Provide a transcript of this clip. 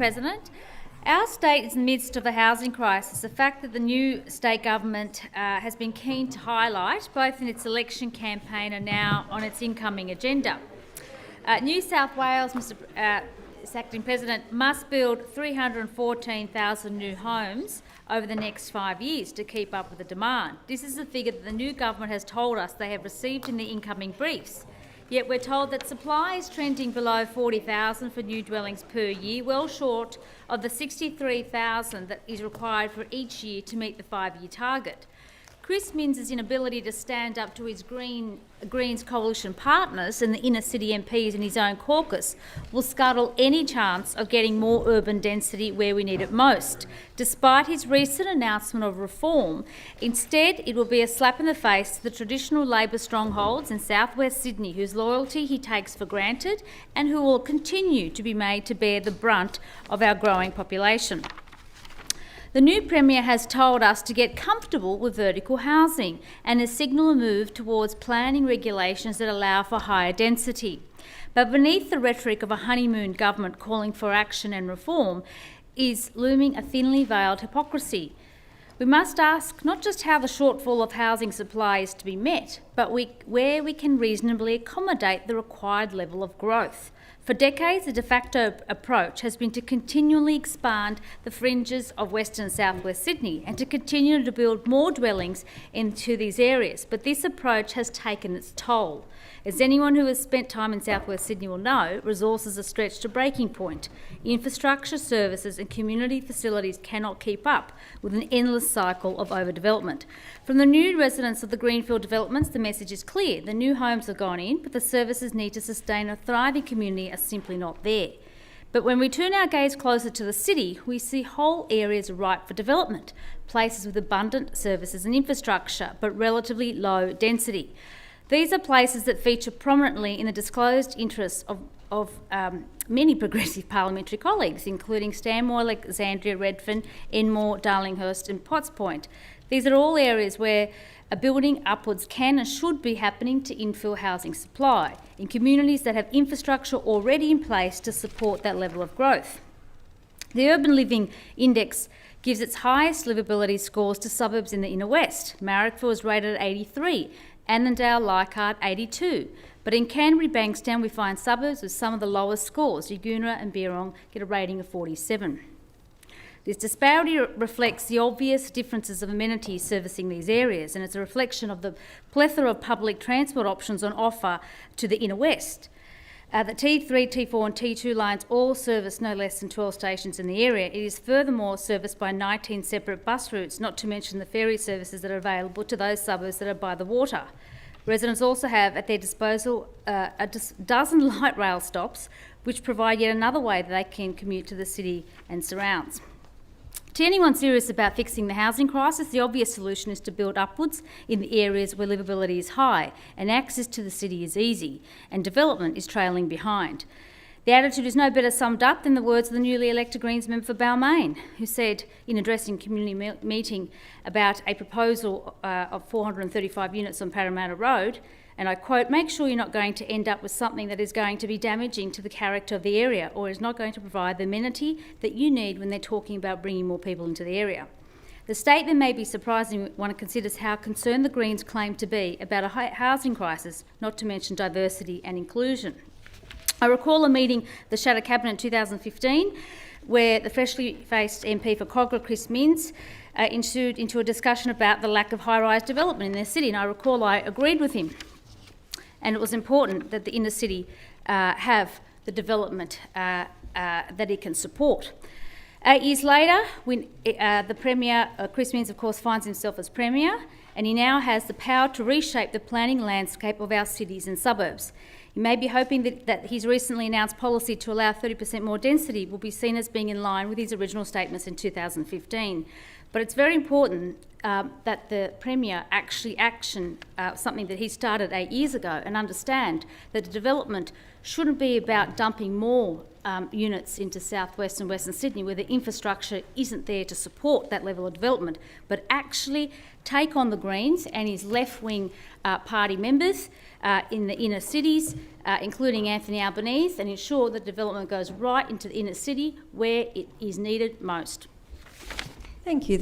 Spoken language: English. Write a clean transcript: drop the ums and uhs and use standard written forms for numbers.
President. Our state is in the midst of a housing crisis, a fact that the new state government has been keen to highlight, both in its election campaign and now on its incoming agenda. New South Wales, Mr. Acting President, must build 314,000 new homes over the next 5 years to keep up with the demand. This is a figure that the new government has told us they have received in the incoming briefs. Yet we're told that supply is trending below 40,000 for new dwellings per year, well short of the 63,000 that is required for each year to meet the 5-year target. Chris Minns' inability to stand up to his Greens coalition partners and the inner city MPs in his own caucus will scuttle any chance of getting more urban density where we need it most. Despite his recent announcement of reform, instead it will be a slap in the face to the traditional Labor strongholds in southwest Sydney, whose loyalty he takes for granted and who will continue to be made to bear the brunt of our growing population. The new Premier has told us to get comfortable with vertical housing and has signalled a move towards planning regulations that allow for higher density. But beneath the rhetoric of a honeymoon government calling for action and reform is looming a thinly veiled hypocrisy. We must ask not just how the shortfall of housing supply is to be met, but where we can reasonably accommodate the required level of growth. For decades, the de facto approach has been to continually expand the fringes of Western and South West Sydney and to continue to build more dwellings into these areas. But this approach has taken its toll. As anyone who has spent time in South West Sydney will know, resources are stretched to breaking point. Infrastructure, services and community facilities cannot keep up with an endless cycle of overdevelopment. From the new residents of the greenfield developments, the message is clear. The new homes have gone in, but the services need to sustain a thriving community are simply not there. But when we turn our gaze closer to the city, we see whole areas ripe for development, places with abundant services and infrastructure, but relatively low density. These are places that feature prominently in the disclosed interests of many progressive parliamentary colleagues, including Stanmore, Alexandria, Redfern, Enmore, Darlinghurst and Potts Point. These are all areas where a building upwards can and should be happening to infill housing supply in communities that have infrastructure already in place to support that level of growth. The Urban Living Index gives its highest livability scores to suburbs in the inner west. Marrickville is rated at 83, Annandale, Leichhardt 82. But in Canterbury, Bankstown, we find suburbs with some of the lowest scores. Yaguna and Beerong get a rating of 47. This disparity reflects the obvious differences of amenities servicing these areas, and it's a reflection of the plethora of public transport options on offer to the inner west. The T3, T4 and T2 lines all service no less than 12 stations in the area. It is furthermore serviced by 19 separate bus routes, not to mention the ferry services that are available to those suburbs that are by the water. Residents also have at their disposal a dozen light rail stops, which provide yet another way that they can commute to the city and surrounds. To anyone serious about fixing the housing crisis, the obvious solution is to build upwards in the areas where livability is high and access to the city is easy and development is trailing behind. The attitude is no better summed up than the words of the newly elected Greens member for Balmain, who said in addressing a community meeting about a proposal of 435 units on Parramatta Road, and I quote, "Make sure you're not going to end up with something that is going to be damaging to the character of the area or is not going to provide the amenity that you need when they're talking about bringing more people into the area." The statement may be surprising when one considers how concerned the Greens claim to be about a housing crisis, not to mention diversity and inclusion. I recall a meeting, the Shadow Cabinet in 2015, where the freshly faced MP for Cogra, Chris Minns, ensued into a discussion about the lack of high-rise development in their city, and I recall I agreed with him. And it was important that the inner city have the development that it can support. 8 years later, when the Premier, Chris Minns, of course, finds himself as Premier, and he now has the power to reshape the planning landscape of our cities and suburbs. You may be hoping that his recently announced policy to allow 30% more density will be seen as being in line with his original statements in 2015. But it's very important that the Premier actually action something that he started 8 years ago and understand that the development shouldn't be about dumping more units into southwest and western Sydney where the infrastructure isn't there to support that level of development, but actually take on the Greens and his left-wing party members in the inner cities, including Anthony Albanese, and ensure that development goes right into the inner city where it is needed most. Thank you.